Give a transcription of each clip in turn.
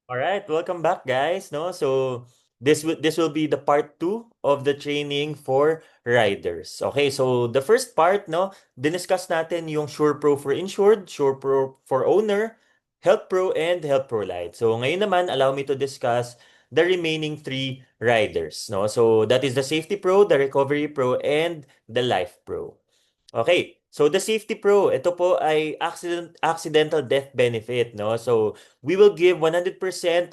All right, welcome back, guys. No, so this will be the part 2 of the training for riders. Okay, so the first part, no, diniscuss natin yung SurePro for insured, SurePro for owner, Health Pro, and Health Pro Lite. So ngayon naman, allow me to discuss the remaining three riders. No, so that is the Safety Pro, the Recovery Pro, and the Life Pro. Okay. So the Safety Pro, ito po ay accidental death benefit, no? So we will give 100%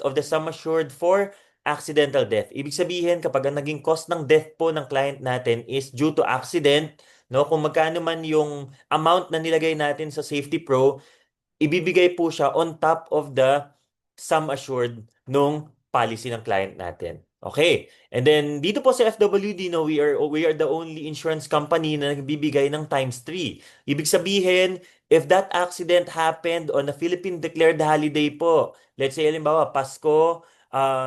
of the sum assured for accidental death. Ibig sabihin kapag ang naging cost ng death po ng client natin is due to accident, no? Kung magkano man yung amount na nilagay natin sa Safety Pro, ibibigay po siya on top of the sum assured nung policy ng client natin. Okay. And then dito po sa FWD, no, we are the only insurance company na nagbibigay ng times 3. Ibig sabihin, if that accident happened on a Philippine declared holiday po, let's say halimbawa Pasko,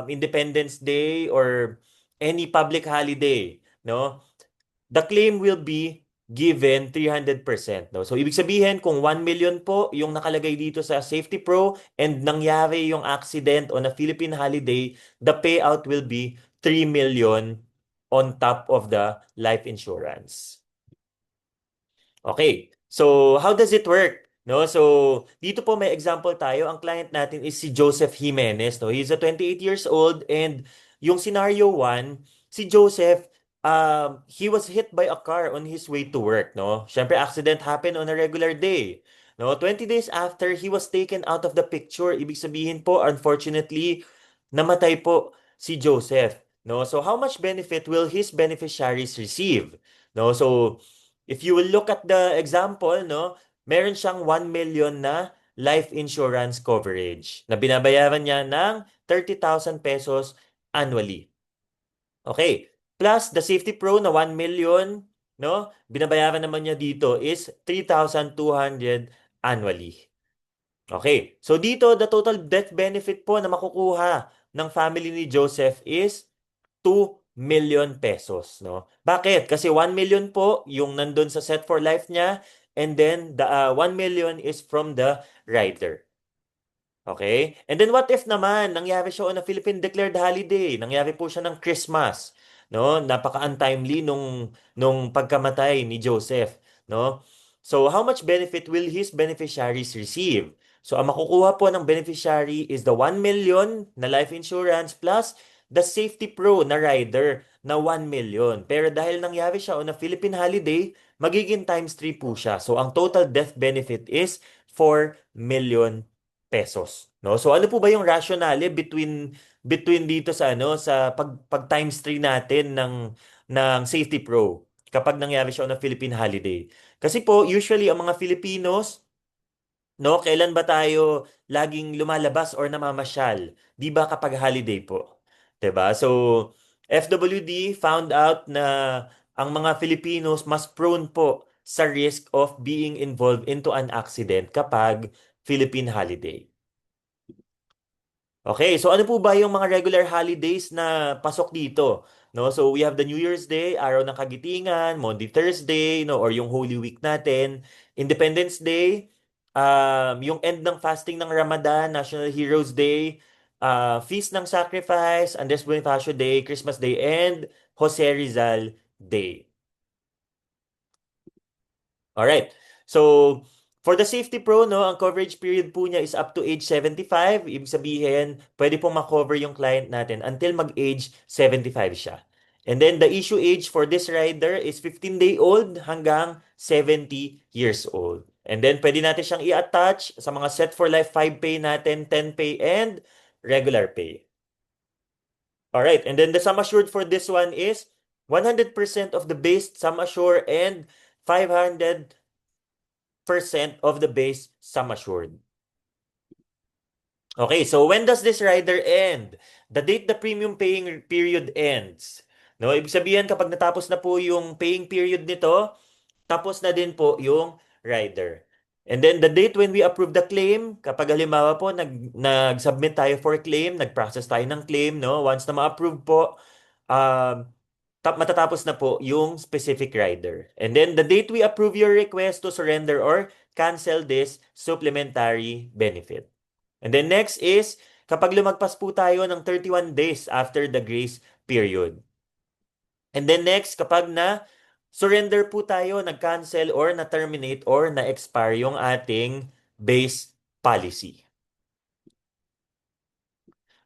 Independence Day, or any public holiday, no? The claim will be given 300%. No? So, ibig sabihin, kung 1 million po yung nakalagay dito sa Safety Pro and nangyari yung accident on a Philippine holiday, the payout will be 3 million on top of the life insurance. Okay. So, how does it work? No, so dito po may example tayo. Ang client natin is si Joseph Jimenez, no. He's a 28 years old and yung scenario 1, si Joseph he was hit by a car on his way to work, no. Syempre accident happened on a regular day. No, 20 days after he was taken out of the picture. Ibig sabihin po unfortunately namatay po si Joseph, no. So how much benefit will his beneficiaries receive? No, so if you will look at the example, no, meron siyang 1 million na life insurance coverage na binabayaran niya ng 30,000 pesos annually. Okay. Plus the Safety Pro na 1 million, no, binabayaran naman niya dito is 3,200 annually. Okay. So dito, the total death benefit po na makukuha ng family ni Joseph is 2 million pesos, no? Bakit? Kasi 1 million po yung nandun sa set for life niya and then the 1 million is from the rider. Okay? And then what if naman nangyari siya on a Philippine declared holiday? Nangyari po siya ng Christmas, no? Napaka-untimely nung pagkamatay ni Joseph, no? So how much benefit will his beneficiaries receive? So ang makukuha po ng beneficiary is the 1 million na life insurance plus the Safety Pro na rider na 1 million. Pero dahil nangyari siya on a Philippine holiday, magiging times 3 po siya. So ang total death benefit is 4 million pesos, no? So ano po ba yung rationale between dito sa sa pag times 3 natin ng Safety Pro kapag nangyari siya on a Philippine holiday? Kasi po usually ang mga Filipinos, no, kailan ba tayo laging lumalabas or namamasyal? 'Di ba kapag holiday po? 'Di ba? So FWD found out na ang mga Filipinos mas prone po sa risk of being involved into an accident kapag Philippine holiday. Okay, so ano po ba yung mga regular holidays na pasok dito? No, so we have the New Year's Day, Araw ng Kagitingan, Monday, Thursday, no, or yung Holy Week natin, Independence Day, yung end ng fasting ng Ramadan, National Heroes Day, Feast ng Sacrifice, Andres Bonifacio Day, Christmas Day, and Jose Rizal Day. Alright. So, for the Safety Pro, no, ang coverage period po niya is up to age 75. Ibig sabihin, pwede pong makover yung client natin until mag-age 75 siya. And then, the issue age for this rider is 15-day-old hanggang 70 years old. And then, pwede natin siyang i-attach sa mga set for life 5 pay natin, 10 pay, and regular pay. Alright. And then, the sum assured for this one is 100% of the base sum assured and 500% of the base sum assured. Okay, so when does this rider end? The date the premium paying period ends. No, ibig sabihin kapag natapos na po yung paying period nito, tapos na din po yung rider. And then the date when we approve the claim, kapag halimbawa po nag-submit tayo for claim, nag-process tayo ng claim, no? Once na ma-approve po, um, matatapos na po yung specific rider. And then the date we approve your request to surrender or cancel this supplementary benefit. And then next is kapag lumagpas po tayo ng 31 days after the grace period. And then next, kapag na surrender po tayo, nag-cancel or na-terminate or na-expire yung ating base policy.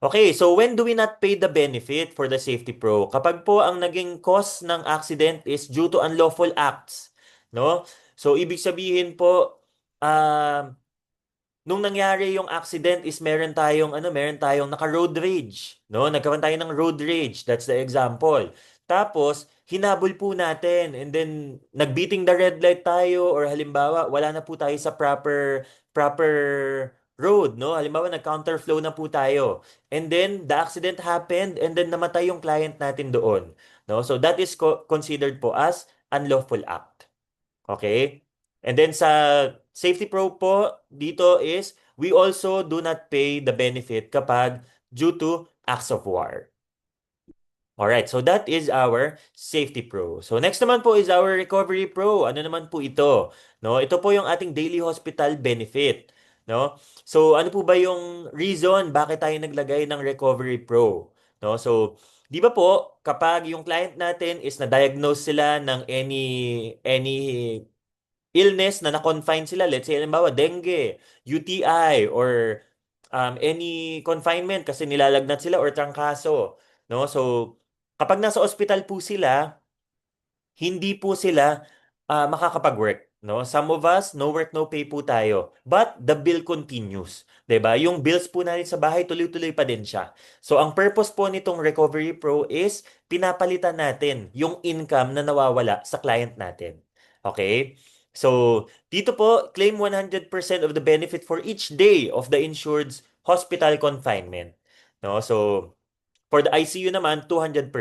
Okay, so when do we not pay the benefit for the Safety Pro? Kapag po ang naging cause ng accident is due to unlawful acts, no? So ibig sabihin po, um nung nangyari yung accident is meron tayong naka-road rage, no? Nagkaroon tayo ng road rage, that's the example. Tapos hinabol po natin and then nagbeating the red light tayo or halimbawa wala na po tayo sa proper road, no? Halimbawa nag-counterflow na po tayo. And then the accident happened and then namatay yung client natin doon, no? So that is considered po as unlawful act. Okay? And then sa Safety Pro po, dito is we also do not pay the benefit kapag due to acts of war. Alright, so that is our Safety Pro. So next naman po is our Recovery Pro. Ano naman po ito? No, ito po yung ating daily hospital benefit, no? So ano po ba yung reason bakit tayo naglagay ng Recovery Pro? No? So 'di ba po kapag yung client natin is na-diagnose sila ng any illness na na-confine sila, let's say, halimbawa, dengue, UTI, or any confinement kasi nilalagnat sila or trangkaso. No? So, kapag nasa ospital po sila, hindi po sila makakapag-work. No? Some of us, no work, no pay po tayo. But the bill continues. 'Di ba? Yung bills po natin sa bahay, tuloy-tuloy pa din siya. So, ang purpose po nitong Recovery Pro is pinapalitan natin yung income na nawawala sa client natin. Okay? So, dito po, claim 100% of the benefit for each day of the insured's hospital confinement. No? So, for the ICU naman, 200%.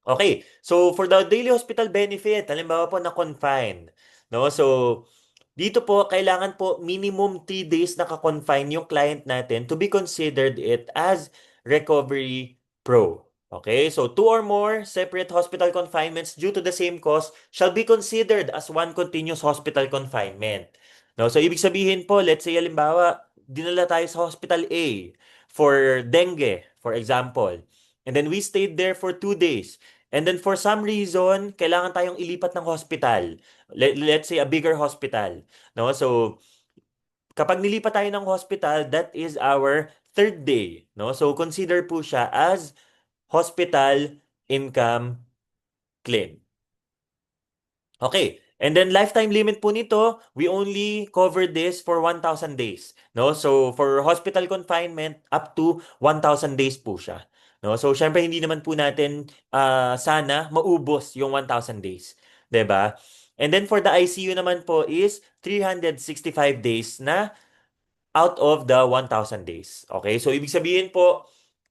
Okay. So, for the daily hospital benefit, halimbawa po na-confine. No? So, dito po, kailangan po minimum 3 days naka-confine yung client natin to be considered it as recovery pro. Okay? So, two or more separate hospital confinements due to the same cause shall be considered as one continuous hospital confinement. No? So, ibig sabihin po, let's say, halimbawa, dinala tayo sa hospital A for dengue, for example. And then we stayed there for 2 days. And then for some reason, kailangan tayong ilipat ng hospital. Let's say a bigger hospital. No? So, kapag nilipat tayo ng hospital, that is our third day. No? So, consider po siya as hospital income claim. Okay. And then lifetime limit po nito, we only cover this for 1,000 days. No? So for hospital confinement, up to 1,000 days po siya. No? So syempre hindi naman po natin sana maubos yung 1,000 days. 'Di ba? And then for the ICU naman po is 365 days na out of the 1,000 days. Okay? So ibig sabihin po,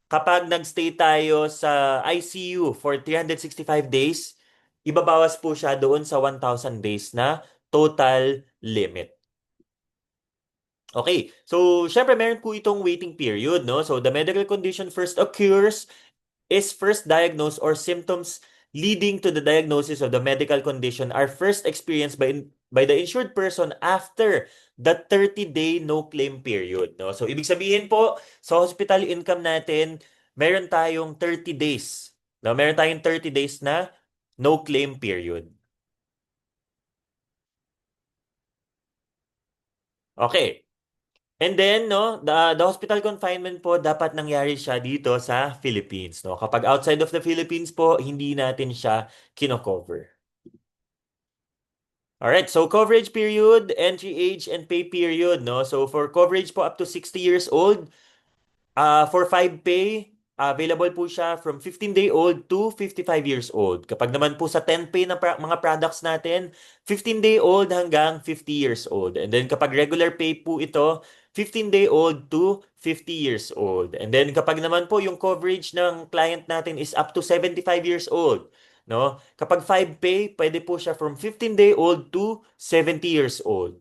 kapag nagstay tayo sa ICU for 365 days, ibabawas po siya doon sa 1,000 days na total limit. Okay, so syempre meron po itong waiting period, no? So the medical condition first occurs is first diagnosed or symptoms leading to the diagnosis of the medical condition are first experienced by the insured person after the 30-day no claim period, no? So ibig sabihin po, sa hospital income natin, meron tayong 30 days. No, meron tayong 30 days na no claim period. Okay. And then, no, the hospital confinement po, dapat nangyari siya dito sa Philippines, no? Kapag outside of the Philippines po, hindi natin siya kino-cover. Alright, so coverage period, entry age, and pay period, no? So for coverage po up to 60 years old, for 5 pay, available po siya from 15-day-old to 55 years old. Kapag naman po sa 10 pay na mga products natin, 15-day-old hanggang 50 years old. And then kapag regular pay po ito, 15-day-old to 50 years old. And then kapag naman po yung coverage ng client natin is up to 75 years old, no? Kapag 5 pay, pwede po siya from 15-day-old to 70 years old.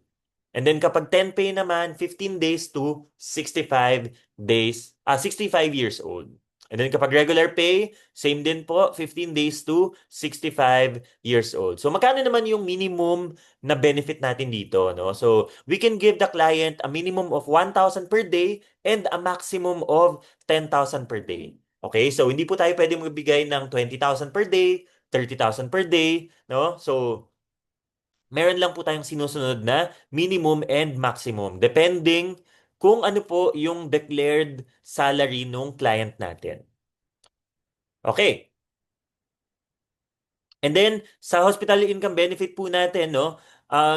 And then kapag 10 pay naman, 15 days to 65 days, 65 years old. And then kapag regular pay, same din po, 15 days to 65 years old. So magkano naman yung minimum na benefit natin dito, no? So we can give the client a minimum of 1,000 per day and a maximum of 10,000 per day. Okay? So hindi po tayo pwede magbigay ng 20,000 per day, 30,000 per day, no? So meron lang po tayong sinusunod na minimum and maximum depending kung ano po yung declared salary nung client natin. Okay. And then, sa hospital income benefit po natin, no,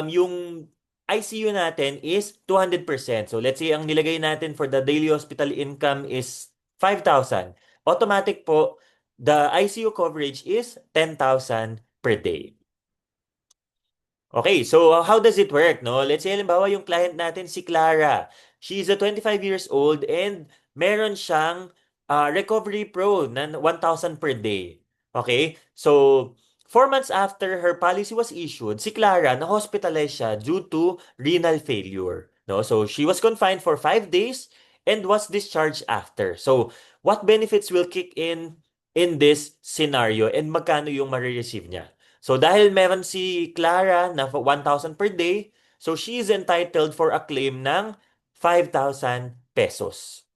yung ICU natin is 200%. So, let's say ang nilagay natin for the daily hospital income is 5,000. Automatic po, the ICU coverage is 10,000 per day. Okay, so how does it work, no? Let's say, halimbawa, yung client natin si Clara. She is a 25 years old and meron siyang Recovery Pro na 1,000 per day. Okay? So, 4 months after her policy was issued, si Clara na-hospitalize siya due to renal failure. No? So, she was confined for 5 days and was discharged after. So, what benefits will kick in this scenario and magkano yung marireceive niya? So dahil meron si Clara na 1,000 per day, so she is entitled for a claim ng 5,000 pesos.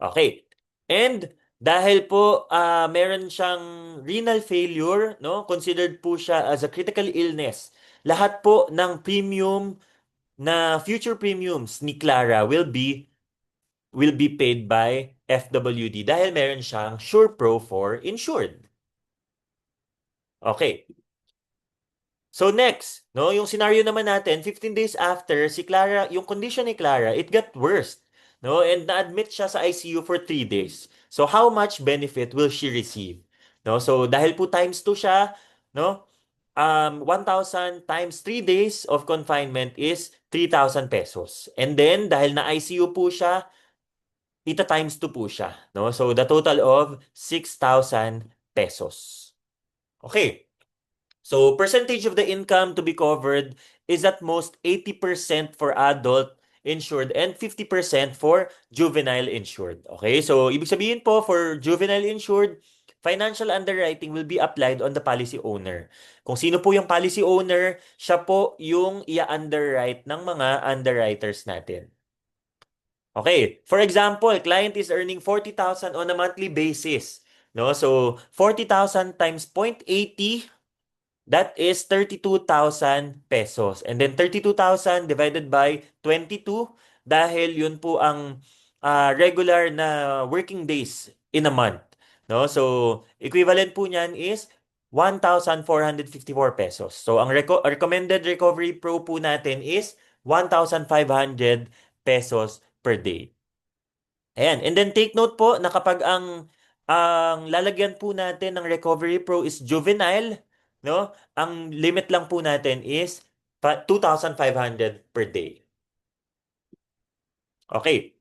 Okay. And dahil po meron siyang renal failure, no? Considered po siya as a critical illness. Lahat po ng premium na future premiums ni Clara will be paid by FWD dahil meron siyang SurePro for insured. Okay. So next, no, yung scenario naman natin, 15 days after, si Clara, yung condition ni Clara, it got worse. No, and na-admit siya sa ICU for 3 days. So how much benefit will she receive? No, so dahil po times 2 siya, no, 1,000 times 3 days of confinement is 3,000 pesos. And then dahil na ICU po siya, ita times 2 po siya, no? So the total of 6,000 pesos. Okay. So, percentage of the income to be covered is at most 80% for adult insured and 50% for juvenile insured. Okay? So, ibig sabihin po, for juvenile insured, financial underwriting will be applied on the policy owner. Kung sino po yung policy owner, siya po yung i-underwrite ng mga underwriters natin. Okay, for example, client is earning 40,000 on a monthly basis. No? So, 40,000 times 0.80, that is 32,000 pesos. And then 32,000 divided by 22 dahil yun po ang regular na working days in a month. No? So, equivalent po niyan is 1,454 pesos. So, ang recommended recovery pro po natin is 1,500 pesos per day. Ayan. And then take note po na kapag ang lalagyan po natin ng Recovery Pro is juvenile, no? Ang limit lang po natin is 2,500 per day. Okay.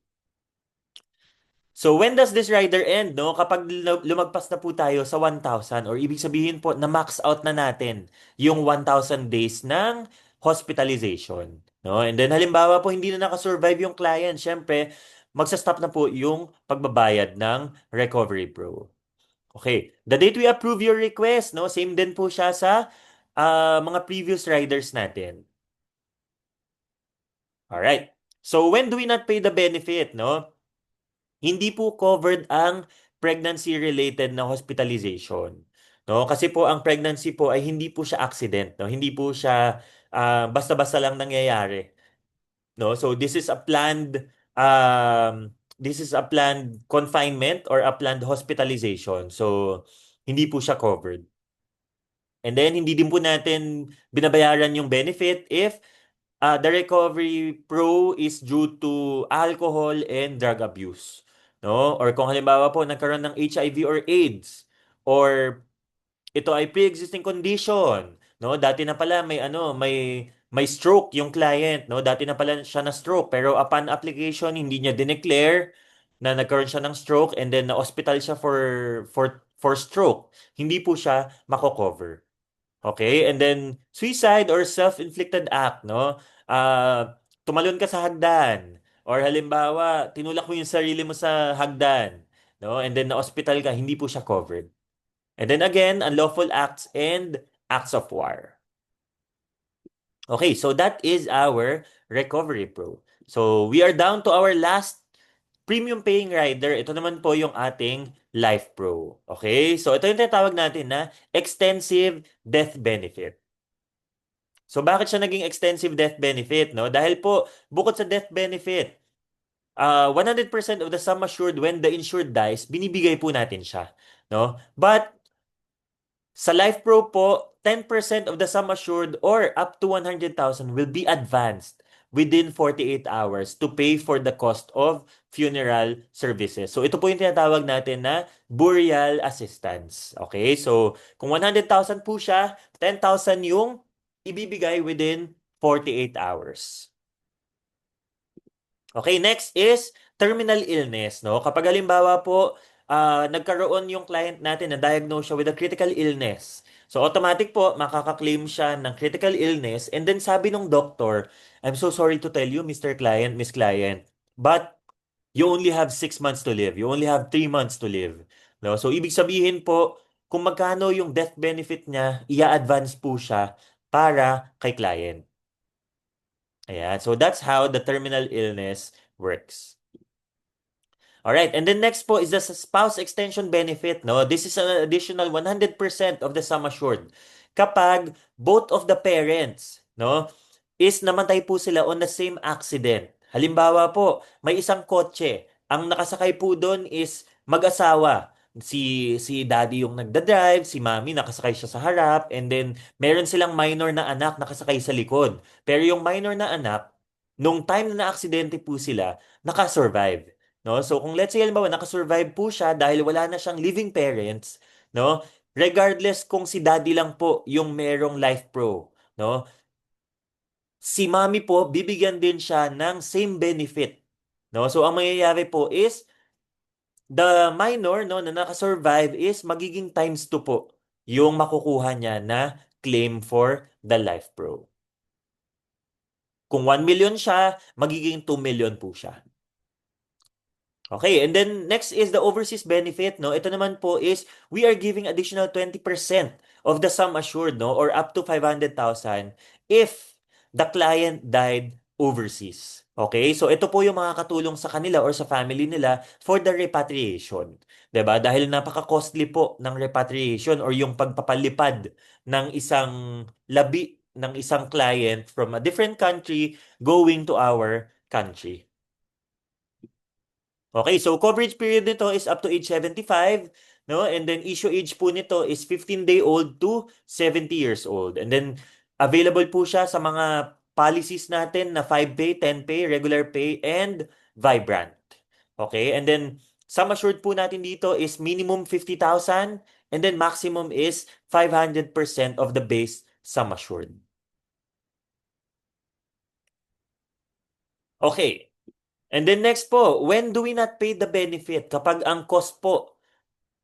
So when does this rider end, no? Kapag lumagpas na po tayo sa 1,000 or ibig sabihin po na max out na natin yung 1,000 days ng hospitalization, no? And then halimbawa po hindi na nakasurvive yung client, syempre magsa-stop na po yung pagbabayad ng Recovery Pro. Okay. The date we approve your request, no? Same din po siya sa mga previous riders natin. Alright. So when do we not pay the benefit, no? Hindi po covered ang pregnancy-related na hospitalization. No? Kasi po ang pregnancy po ay hindi po siya accident, no? Hindi po siya basta-basta lang nangyayari, no? So this is a planned confinement or a planned hospitalization. So hindi po siya covered. And then hindi din po natin binabayaran yung benefit if the recovery pro is due to alcohol and drug abuse. No? Or kung halimbawa po nagkaroon ng HIV or AIDS or ito ay pre-existing condition, no? Dati na pala may stroke yung client, no? Dati na pala siya na stroke pero upon application hindi niya dineclare na nagkaroon siya ng stroke and then na-hospital siya for stroke. Hindi po siya mako-cover. Okay? And then, suicide or self-inflicted act, no? Tumalon ka sa hagdan. Or halimbawa, tinulak mo yung sarili mo sa hagdan, no? And then na-hospital ka, hindi po siya covered. And then again, unlawful acts and acts of war. Okay, so that is our Recovery Pro. So we are down to our last premium paying rider. Ito naman po yung ating Life Pro. Okay, so ito yung tinatawag natin na extensive death benefit. So bakit siya naging extensive death benefit, no? Dahil po bukod sa death benefit, 100% of the sum assured when the insured dies, binibigay po natin siya, no? But sa Life Pro po, 10% of the sum assured or up to 100,000 will be advanced within 48 hours to pay for the cost of funeral services. So ito po yung tinatawag natin na burial assistance. Okay? So kung 100,000 po siya, 10,000 yung ibibigay within 48 hours. Okay, next is terminal illness, no? Kapag halimbawa po, nagkaroon yung client natin na diagnose siya with a critical illness. So automatic po, makaka-claim siya ng critical illness and then sabi ng doctor, I'm so sorry to tell you, Mr. Client, Miss Client, but you only have 6 months to live. You only have 3 months to live. No? So ibig sabihin po, kung magkano yung death benefit niya, i-advance po siya para kay client. Ayan. So that's how the terminal illness works. All right, and then next po is the spouse extension benefit, no? This is an additional 100% of the sum assured. Kapag both of the parents, no, is namatay po sila on the same accident. Halimbawa po, may isang kotse. Ang nakasakay po doon is mag-asawa. Si daddy yung nagda-drive, si mommy nakasakay siya sa harap, and then meron silang minor na anak nakasakay sa likod. Pero yung minor na anak, nung time na na-aksidente po sila, nakasurvive. No? So kung let's say halimbawa nakasurvive po siya dahil wala na siyang living parents, no? Regardless kung si daddy lang po yung merong life pro, no? Si mommy po bibigyan din siya ng same benefit, no? So ang mangyayari po is the minor, no, na nakasurvive is magiging times 2 po yung makukuha niya na claim for the life pro. Kung 1 million siya, magiging 2 million po siya. Okay, and then next is the overseas benefit, no? Ito naman po is we are giving additional 20% of the sum assured, no, or up to 500,000 if the client died overseas. Okay? So ito po yung makakatulong sa kanila or sa family nila for the repatriation. 'Di ba? Dahil napaka-costly po ng repatriation or yung pagpapalipad ng isang labi ng isang client from a different country going to our country. Okay, so coverage period nito is up to age 75, no? And then issue age po nito is 15-day-old to 70 years old. And then available po siya sa mga policies natin na 5 pay, 10 pay, regular pay, and Vibrant. Okay, and then sum assured po natin dito is minimum 50,000 and then maximum is 500% of the base sum assured. Okay, and then next po, when do we not pay the benefit? Kapag ang cost po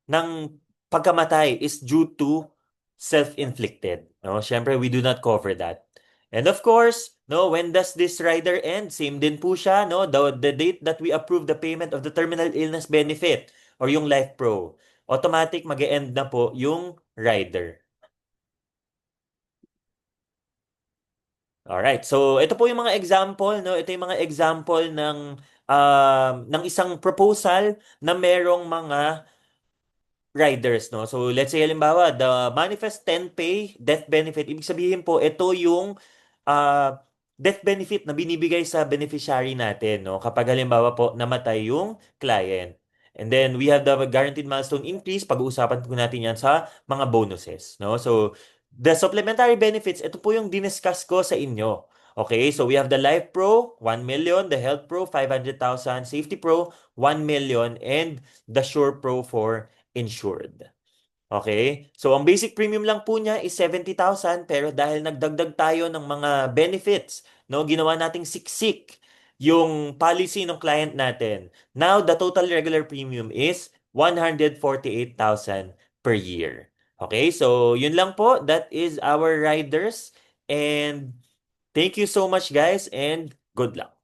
ng pagkamatay is due to self-inflicted. No? Siyempre, we do not cover that. And of course, no, when does this rider end? Same din po siya, no? The date that we approve the payment of the terminal illness benefit or yung Life Pro. Automatic mag-e-end na po yung rider. Alright, so ito po yung mga example, no? Ito yung mga example ng isang proposal na merong mga riders, no? So, let's say, halimbawa, the manifest 10 pay death benefit, ibig sabihin po, ito yung death benefit na binibigay sa beneficiary natin, no? Kapag halimbawa po, namatay yung client. And then, we have the guaranteed milestone increase. Pag-uusapan po natin yan sa mga bonuses, no? So, the supplementary benefits, ito po yung diniscuss ko sa inyo. Okay, so we have the Life Pro, 1 million, the Health Pro, 500,000, Safety Pro, 1 million, and the Sure Pro for insured. Okay? So, ang basic premium lang po niya is 70,000 pero dahil nagdagdag tayo ng mga benefits, no, ginawa nating siksik yung policy ng client natin. Now, the total regular premium is 148,000 per year. Okay? So, yun lang po. That is our riders. And thank you so much, guys, and good luck.